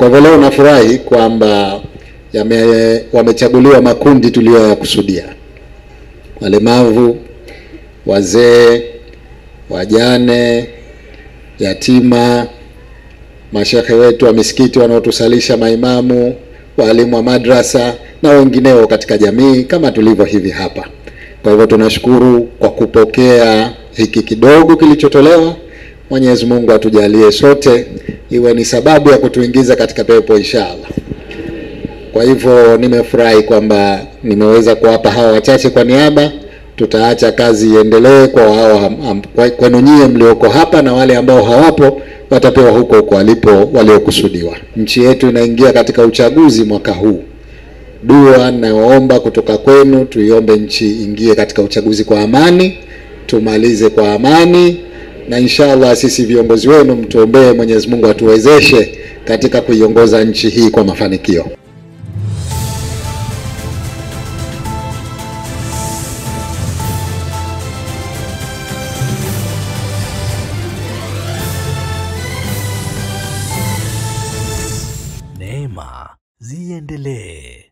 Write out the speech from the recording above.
Kwa hivyo leo nafurahi kwamba wamechaguliwa makundi tuliyoyakusudia: walemavu, wazee, wajane, yatima, mashehe wetu wa misikiti wanaotusalisha, maimamu, walimu wa madrasa na wengineo katika jamii kama tulivyo hivi hapa. Kwa hivyo tunashukuru kwa kupokea hiki kidogo kilichotolewa. Mwenyezi Mungu atujalie sote iwe ni sababu ya kutuingiza katika pepo inshallah. Kwa hivyo nimefurahi kwamba nimeweza kuwapa hawa wachache kwa niaba. Tutaacha kazi iendelee kwa hao kwenu nyie mlioko hapa, na wale ambao hawapo watapewa huko huko walipo waliokusudiwa. Nchi yetu inaingia katika uchaguzi mwaka huu. Dua naomba kutoka kwenu, tuiombe nchi ingie katika uchaguzi kwa amani, tumalize kwa amani, na inshallah sisi viongozi wenu mtuombee Mwenyezi Mungu atuwezeshe katika kuiongoza nchi hii kwa mafanikio. Neema ziendelee.